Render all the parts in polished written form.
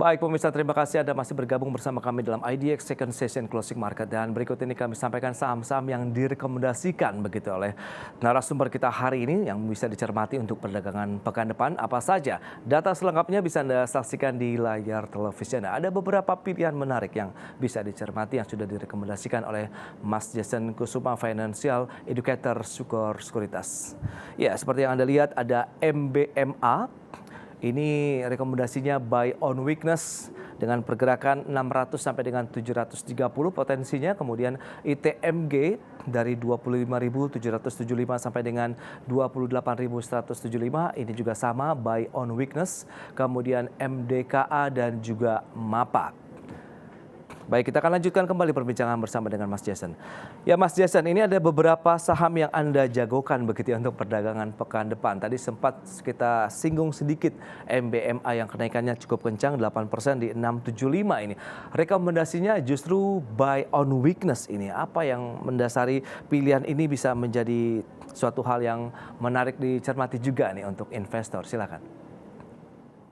Baik pemirsa, terima kasih Anda masih bergabung bersama kami dalam IDX Second Session Closing Market. Dan berikut ini kami sampaikan saham-saham yang direkomendasikan begitu oleh narasumber kita hari ini yang bisa dicermati untuk perdagangan pekan depan. Apa saja? Data selengkapnya bisa Anda saksikan di layar televisi Anda. Ada beberapa pilihan menarik yang bisa dicermati yang sudah direkomendasikan oleh Mas Jason Kusuma, Financial Educator Sukor Sekuritas. Ya, seperti yang Anda lihat ada MBMA. Ini rekomendasinya buy on weakness dengan pergerakan 600 sampai dengan 730 potensinya. Kemudian ITMG dari 25.775 sampai dengan 28.175. Ini juga sama buy on weakness. Kemudian MDKA dan juga MAPA. Baik, kita akan lanjutkan kembali perbincangan bersama dengan Mas Jason. Ya Mas Jason, ini ada beberapa saham yang Anda jagokan begitu ya untuk perdagangan pekan depan. Tadi sempat kita singgung sedikit MBMA yang kenaikannya cukup kencang 8% di 675 ini. Rekomendasinya justru buy on weakness ini. Apa yang mendasari pilihan ini bisa menjadi suatu hal yang menarik dicermati juga nih untuk investor? Silakan.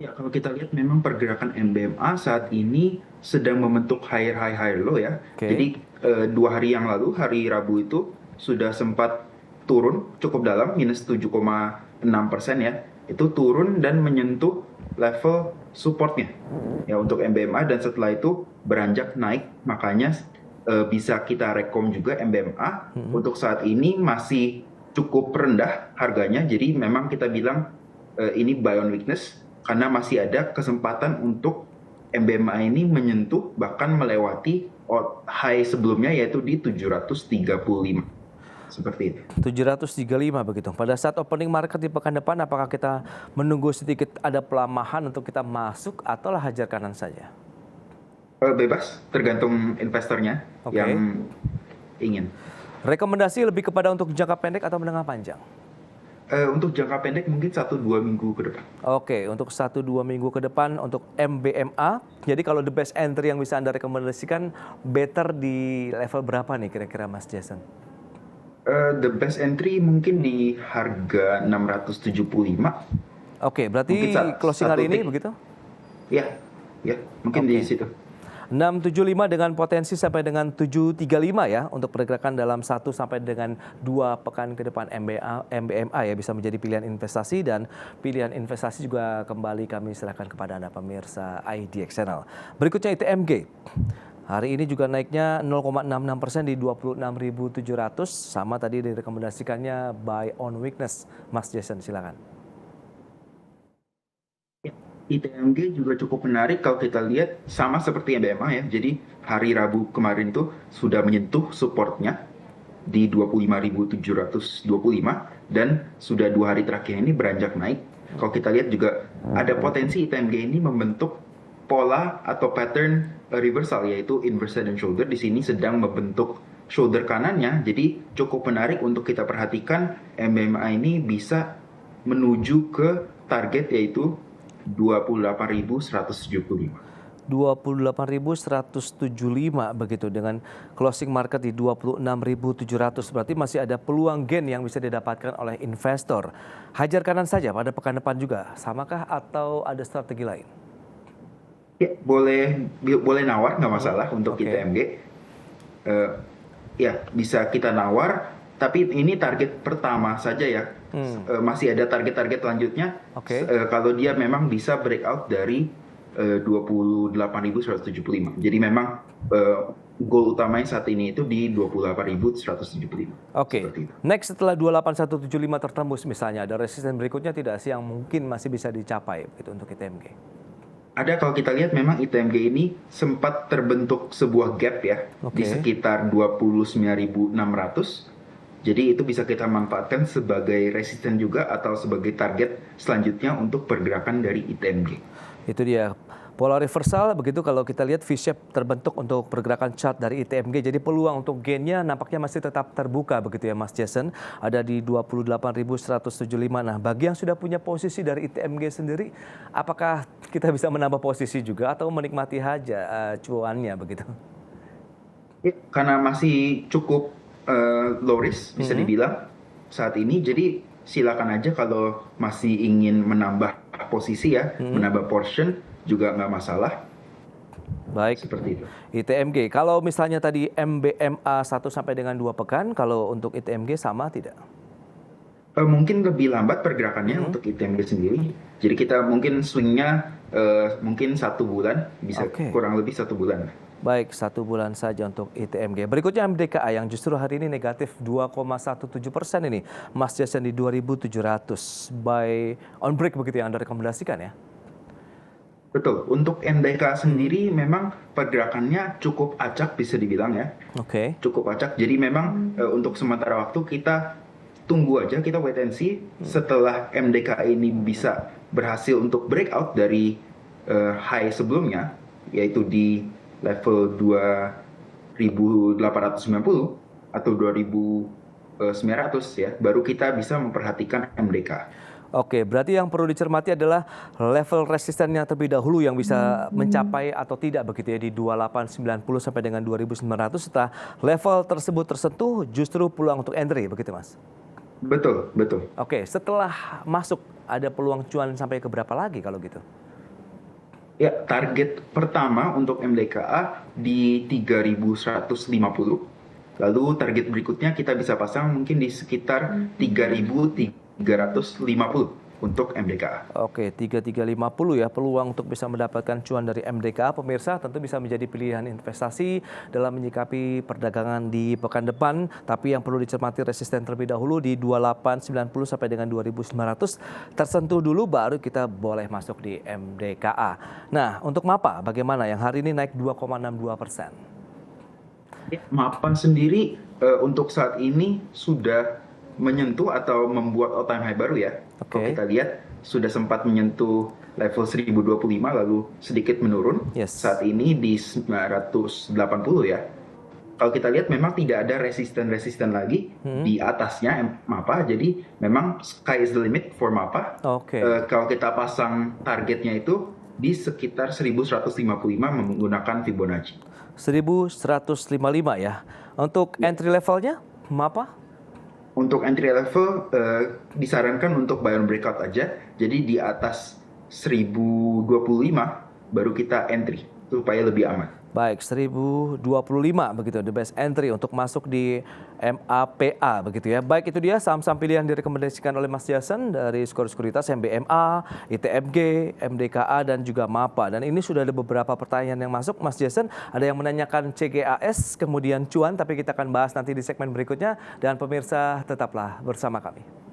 Ya, kalau kita lihat memang pergerakan MBMA saat ini sedang membentuk higher high higher low ya. Jadi 2 hari yang lalu, hari Rabu itu sudah sempat turun cukup dalam, minus 7,6% ya. Itu turun dan menyentuh level supportnya ya untuk MBMA, dan setelah itu beranjak naik. Makanya bisa kita rekom juga MBMA untuk saat ini masih cukup rendah harganya. Jadi memang kita bilang ini buy on weakness, karena masih ada kesempatan untuk MBMA ini menyentuh bahkan melewati high sebelumnya, yaitu di 735. Seperti itu. 735 begitu. Pada saat opening market di pekan depan, apakah kita menunggu sedikit ada pelemahan untuk kita masuk atau hajar kanan saja? Bebas, tergantung investornya yang ingin. Rekomendasi lebih kepada untuk jangka pendek atau menengah panjang? Untuk jangka pendek mungkin 1-2 minggu ke depan. Oke, untuk 1-2 minggu ke depan untuk MBMA. Jadi kalau the best entry yang bisa Anda rekomendasikan better di level berapa nih kira-kira Mas Jason? The best entry mungkin di harga 675. Oke, berarti closing hari ini begitu? Ya, mungkin di situ. 675 dengan potensi sampai dengan 735 ya untuk pergerakan dalam 1 sampai dengan 2 pekan ke depan. MBMA ya bisa menjadi pilihan investasi, dan pilihan investasi juga kembali kami serahkan kepada Anda pemirsa IDX Channel. Berikutnya ITMG. Hari ini juga naiknya 0,66% di 26.700, sama tadi direkomendasikannya buy on weakness. Mas Jason silakan. ITMG juga cukup menarik kalau kita lihat sama seperti MBMA ya. Jadi hari Rabu kemarin tuh sudah menyentuh supportnya di 25.725 dan sudah 2 hari terakhir ini beranjak naik. Kalau kita lihat juga ada potensi ITMG ini membentuk pola atau pattern reversal, yaitu inverse head and shoulder. Di sini sedang membentuk shoulder kanannya. Jadi cukup menarik untuk kita perhatikan. MBMA ini bisa menuju ke target yaitu 28.175. 28.175 begitu, dengan closing market di 26.700. Berarti masih ada peluang gain yang bisa didapatkan oleh investor. Hajar kanan saja pada pekan depan juga, samakah atau ada strategi lain? Ya, boleh nawar, nggak masalah untuk ITMG. Ya, bisa kita nawar, tapi ini target pertama saja ya. Masih ada target-target selanjutnya. Kalau dia memang bisa breakout dari 28.175. Jadi memang goal utamanya saat ini itu di 28.175. Next, setelah 28.175 tertembus misalnya, ada resisten berikutnya tidak sih yang mungkin masih bisa dicapai gitu untuk ITMG? Ada, kalau kita lihat memang ITMG ini sempat terbentuk sebuah gap ya di sekitar 29.600. Jadi itu bisa kita manfaatkan sebagai resisten juga atau sebagai target selanjutnya untuk pergerakan dari ITMG. Itu dia. Pola reversal begitu kalau kita lihat V-shape terbentuk untuk pergerakan chart dari ITMG. Jadi peluang untuk gainnya nampaknya masih tetap terbuka begitu ya Mas Jason. Ada di 28.175. Nah, bagi yang sudah punya posisi dari ITMG sendiri, apakah kita bisa menambah posisi juga atau menikmati aja cuannya begitu? Ya, karena masih cukup low risk bisa dibilang saat ini, jadi silakan aja kalau masih ingin menambah posisi ya, menambah portion, juga nggak masalah. Baik, Seperti itu. ITMG. Kalau misalnya tadi MBMA 1 sampai dengan 2 pekan, kalau untuk ITMG sama tidak? Mungkin lebih lambat pergerakannya untuk ITMG sendiri. Jadi kita mungkin swingnya mungkin 1 bulan, bisa Oke. kurang lebih 1 bulan. Baik, 1 bulan saja untuk ITMG. Berikutnya MDKA yang justru hari ini negatif 2,17% ini. Mas Jason di 2.700 buy on break begitu yang Anda rekomendasikan ya? Betul. Untuk MDK sendiri memang pergerakannya cukup acak bisa dibilang ya. Oke. Cukup acak. Jadi memang untuk sementara waktu kita tunggu aja, kita wait and see setelah MDK ini bisa berhasil untuk breakout dari high sebelumnya, yaitu di level 2.890 atau 2.900 ya, baru kita bisa memperhatikan MDK. Oke, berarti yang perlu dicermati adalah level resistennya terlebih dahulu yang bisa mencapai atau tidak begitu ya di 2890 sampai dengan 2900. Setelah level tersebut tersentuh justru peluang untuk entry begitu Mas? Betul, betul. Oke, setelah masuk ada peluang cuan sampai ke berapa lagi kalau gitu? Ya, target pertama untuk MDKA di 3.150. Lalu target berikutnya kita bisa pasang mungkin di sekitar 3.350 untuk MDKA. Oke, 3350 ya peluang untuk bisa mendapatkan cuan dari MDKA. Pemirsa tentu bisa menjadi pilihan investasi dalam menyikapi perdagangan di pekan depan. Tapi yang perlu dicermati resisten terlebih dahulu di 2890 sampai dengan 2900. Tersentuh dulu baru kita boleh masuk di MDKA. Nah, untuk MAPA bagaimana yang hari ini naik 2,62%? MAPA sendiri untuk saat ini sudah menyentuh atau membuat all time high baru ya. Kalau kita lihat sudah sempat menyentuh level 1025 lalu sedikit menurun. Saat ini di 980 ya. Kalau kita lihat memang tidak ada resisten lagi di atasnya MAPA. Jadi memang sky is the limit for MAPA. Kalau kita pasang targetnya itu di sekitar 1155 menggunakan Fibonacci. 1155 ya. Untuk entry levelnya MAPA? Untuk entry level disarankan untuk buy on breakout aja. Jadi di atas 1025 baru kita entry supaya lebih aman. Baik, 1025 begitu the best entry untuk masuk di MAPA begitu ya. Baik, itu dia saham-saham pilihan direkomendasikan oleh Mas Jason dari Skor Sekuritas MBMA, ITMG, MDKA dan juga MAPA. Dan ini sudah ada beberapa pertanyaan yang masuk Mas Jason. Ada yang menanyakan CGAS kemudian cuan, tapi kita akan bahas nanti di segmen berikutnya. Dan pemirsa tetaplah bersama kami.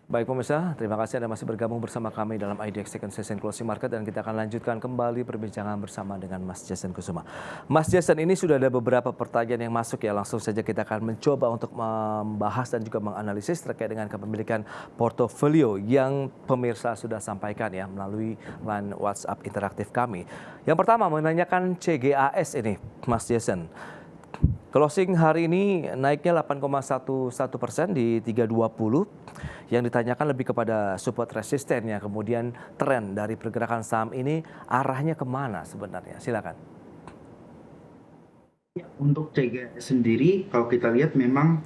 Baik pemirsa, terima kasih Anda masih bergabung bersama kami dalam IDX Second Session Closing Market dan kita akan lanjutkan kembali perbincangan bersama dengan Mas Jason Kusuma. Mas Jason, ini sudah ada beberapa pertanyaan yang masuk ya, langsung saja kita akan mencoba untuk membahas dan juga menganalisis terkait dengan kepemilikan portofolio yang pemirsa sudah sampaikan ya melalui line WhatsApp interaktif kami. Yang pertama menanyakan CGAS ini, Mas Jason. Closing hari ini naiknya 8,11% di 320. Yang ditanyakan lebih kepada support resistennya, kemudian tren dari pergerakan saham ini arahnya kemana sebenarnya? Silakan. Ya, untuk CGS sendiri kalau kita lihat memang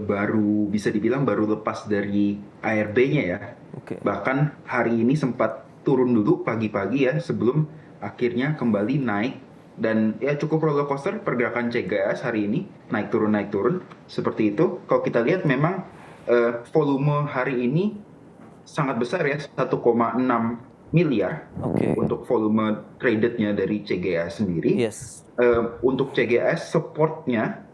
baru bisa dibilang baru lepas dari ARB-nya ya. Bahkan hari ini sempat turun dulu pagi-pagi ya sebelum akhirnya kembali naik. Dan ya cukup roller coaster pergerakan CGS hari ini, naik turun seperti itu. Kalau kita lihat memang volume hari ini sangat besar ya, 1,6 miliar untuk volume tradednya dari CGS sendiri. Untuk CGS supportnya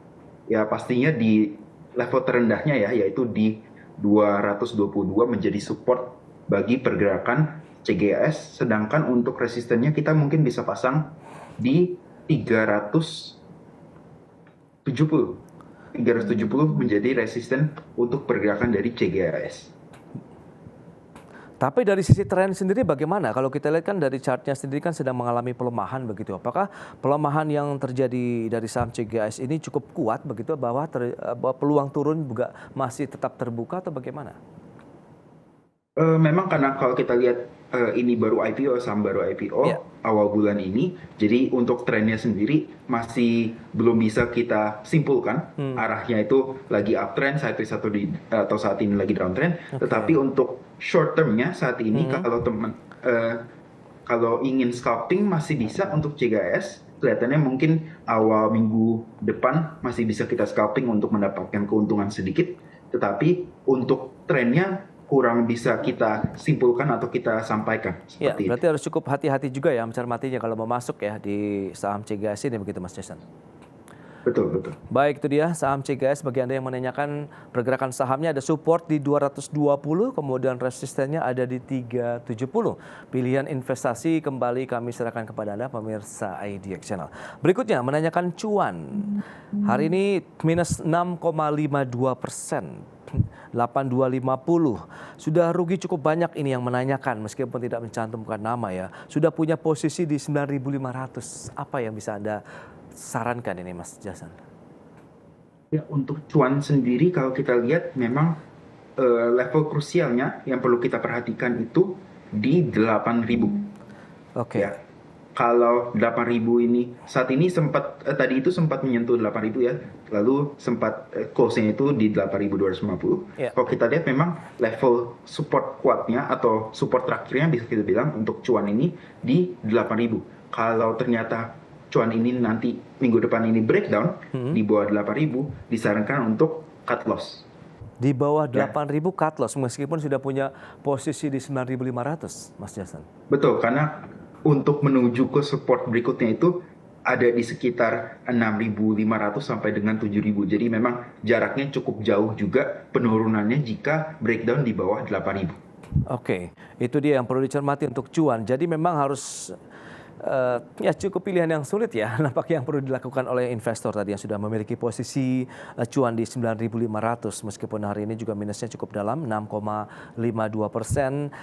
ya pastinya di level terendahnya ya, yaitu di 222 menjadi support bagi pergerakan CGS. Sedangkan untuk resistennya kita mungkin bisa pasang di 370 menjadi resisten untuk pergerakan dari CGAS. Tapi dari sisi tren sendiri bagaimana? Kalau kita lihat kan dari chartnya sendiri kan sedang mengalami pelemahan begitu. Apakah pelemahan yang terjadi dari saham CGAS ini cukup kuat begitu bahwa peluang turun juga masih tetap terbuka atau bagaimana? Memang karena kalau kita lihat ini baru IPO, saham baru IPO awal bulan ini, jadi untuk trennya sendiri masih belum bisa kita simpulkan arahnya itu lagi uptrend saat ini lagi downtrend. Tetapi untuk short termnya saat ini kalau ingin scalping masih bisa untuk CGS. Kelihatannya mungkin awal minggu depan masih bisa kita scalping untuk mendapatkan keuntungan sedikit. Tetapi untuk trennya kurang bisa kita simpulkan atau kita sampaikan. Ya, berarti harus cukup hati-hati juga ya mencermatinya kalau mau masuk ya di saham CGS ini begitu Mas Jason. Betul, betul. Baik, itu dia saham CGS. Bagi Anda yang menanyakan pergerakan sahamnya, ada support di 220, kemudian resistennya ada di 370. Pilihan investasi kembali kami serahkan kepada Anda, pemirsa IDX Channel. Berikutnya, menanyakan cuan. Hari ini minus 6,52%. 8250. Sudah rugi cukup banyak ini yang menanyakan meskipun tidak mencantumkan nama ya. Sudah punya posisi di 9.500. Apa yang bisa Anda sarankan ini Mas Jason? Ya, untuk cuan sendiri kalau kita lihat memang level krusialnya yang perlu kita perhatikan itu di 8.000. Oke. Ya. Kalau 8.000 ini saat ini sempat tadi itu sempat menyentuh 8.000 ya, lalu sempat closing itu di 8.250. Yeah. Kalau kita lihat memang level support kuatnya atau support terakhirnya bisa kita bilang untuk cuan ini di 8.000. Kalau ternyata cuan ini nanti minggu depan ini breakdown di bawah 8.000, disarankan untuk cut loss. Di bawah 8.000 cut loss meskipun sudah punya posisi di 9.500, Mas Jason. Betul, karena untuk menuju ke support berikutnya itu ada di sekitar 6.500 sampai dengan 7.000. Jadi memang jaraknya cukup jauh juga penurunannya jika breakdown di bawah 8.000. Oke, itu dia yang perlu dicermati untuk cuan. Jadi memang harus ya cukup pilihan yang sulit ya. Nampaknya yang perlu dilakukan oleh investor tadi yang sudah memiliki posisi cuan di 9.500 meskipun hari ini juga minusnya cukup dalam 6,52%.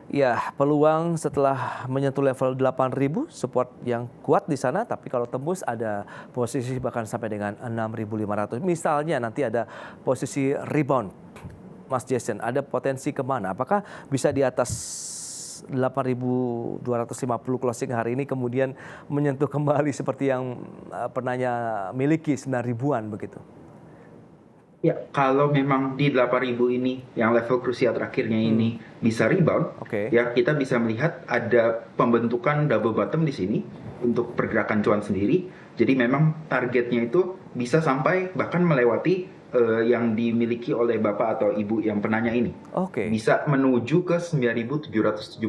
Ya, peluang setelah menyentuh level 8.000 support yang kuat di sana, tapi kalau tembus ada posisi bahkan sampai dengan 6.500. Misalnya nanti ada posisi rebound, Mas Jason, ada potensi kemana? Apakah bisa di atas 8.250 closing hari ini kemudian menyentuh kembali seperti yang penanya miliki 9.000-an begitu? Ya, kalau memang di 8.000 ini yang level krusial terakhirnya ini bisa rebound, ya kita bisa melihat ada pembentukan double bottom di sini untuk pergerakan cuan sendiri. Jadi memang targetnya itu bisa sampai bahkan melewati yang dimiliki oleh Bapak atau Ibu yang penanya ini. Bisa menuju ke 9.775.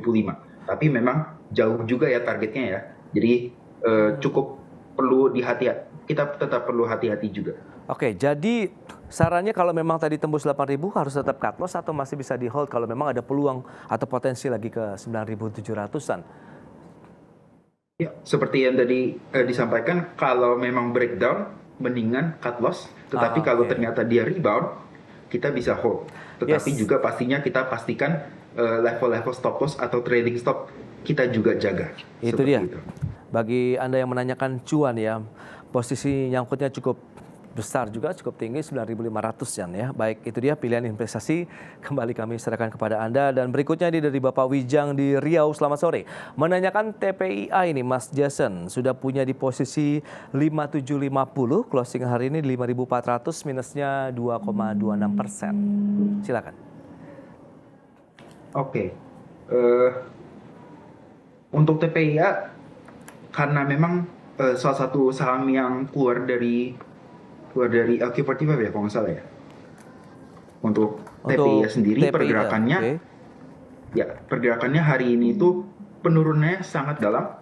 Tapi memang jauh juga ya targetnya ya. Jadi cukup perlu dihati-hati. Kita tetap perlu hati-hati juga. Oke, jadi sarannya kalau memang tadi tembus 8.000 harus tetap cut loss atau masih bisa di hold kalau memang ada peluang atau potensi lagi ke 9.700-an? Ya, seperti yang tadi disampaikan, kalau memang breakdown mendingan cut loss, tetapi kalau ternyata dia rebound, kita bisa hold. Tetapi juga pastinya kita pastikan level-level stop loss atau trading stop kita juga jaga. Itu dia. Bagi Anda yang menanyakan cuan ya, posisi nyangkutnya cukup besar juga, cukup tinggi 9.500-an ya. Baik, itu dia pilihan investasi kembali kami serahkan kepada Anda. Dan berikutnya ini dari Bapak Wijang di Riau, selamat sore. Menanyakan TPIA ini Mas Jason, sudah punya di posisi 5750, closing hari ini 5.400, minusnya 2,26%. Silakan. Oke. Untuk TPIA, karena memang salah satu saham yang keluar dari LQ45 ya kalau nggak salah ya. Untuk TPIA sendiri pergerakannya pergerakannya hari ini itu penurunannya sangat dalam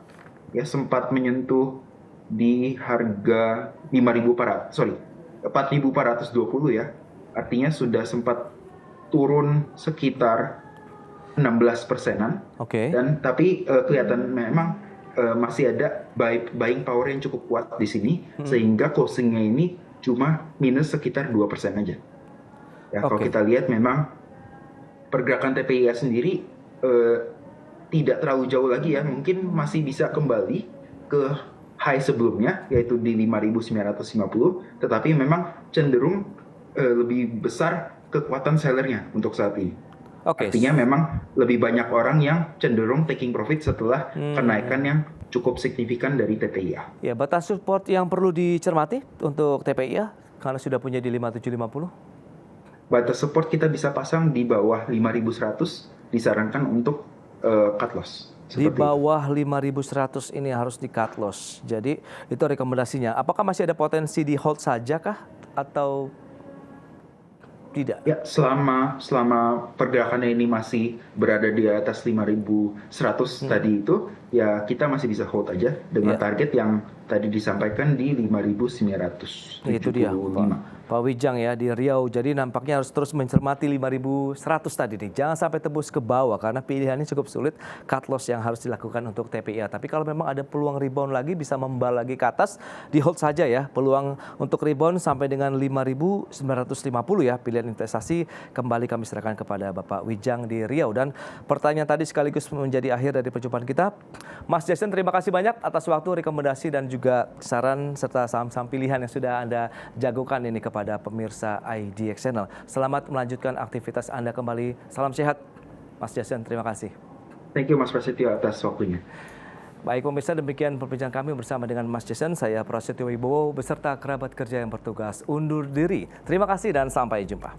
ya, sempat menyentuh di harga 4.420 ya. Artinya sudah sempat turun sekitar 16%-an. Dan tapi kelihatan memang masih ada buying power yang cukup kuat di sini sehingga closingnya ini cuma minus sekitar 2% aja. Ya, kalau kita lihat memang pergerakan TPIA sendiri tidak terlalu jauh lagi ya, mungkin masih bisa kembali ke high sebelumnya yaitu di 5.950, tetapi memang cenderung lebih besar kekuatan sellernya untuk saat ini. Artinya memang lebih banyak orang yang cenderung taking profit setelah kenaikan yang cukup signifikan dari TPIA. Ya, batas support yang perlu dicermati untuk TPIA karena sudah punya di 5750. Batas support kita bisa pasang di bawah 5.100, disarankan untuk cut loss. Di Seperti itu. bawah 5.100 ini harus di cut loss. Jadi itu rekomendasinya. Apakah masih ada potensi di hold saja kah atau tidak? Ya, selama pergerakannya ini masih berada di atas 5.100 tadi itu, ya kita masih bisa hold aja dengan Ya. target yang tadi disampaikan di 5.975. Itu dia, Pak Wijang ya di Riau. Jadi nampaknya harus terus mencermati 5.100 tadi nih. Jangan sampai tembus ke bawah karena pilihannya cukup sulit. Cut loss yang harus dilakukan untuk TPIA. Tapi kalau memang ada peluang rebound lagi bisa membal lagi ke atas, di hold saja ya. Peluang untuk rebound sampai dengan 5.950 ya. Pilihan investasi kembali kami serahkan kepada Bapak Wijang di Riau. Dan pertanyaan tadi sekaligus menjadi akhir dari perjumpaan kita. Mas Jason, terima kasih banyak atas waktu, rekomendasi dan juga saran serta saham-saham pilihan yang sudah Anda jagokan ini kepada pemirsa IDX Channel. Selamat melanjutkan aktivitas Anda kembali. Salam sehat, Mas Jason. Terima kasih. Thank you Mas Prasetyo atas waktunya. Baik pemirsa, demikian perbincangan kami bersama dengan Mas Jason. Saya Prasetyo Wibowo beserta kerabat kerja yang bertugas undur diri. Terima kasih dan sampai jumpa.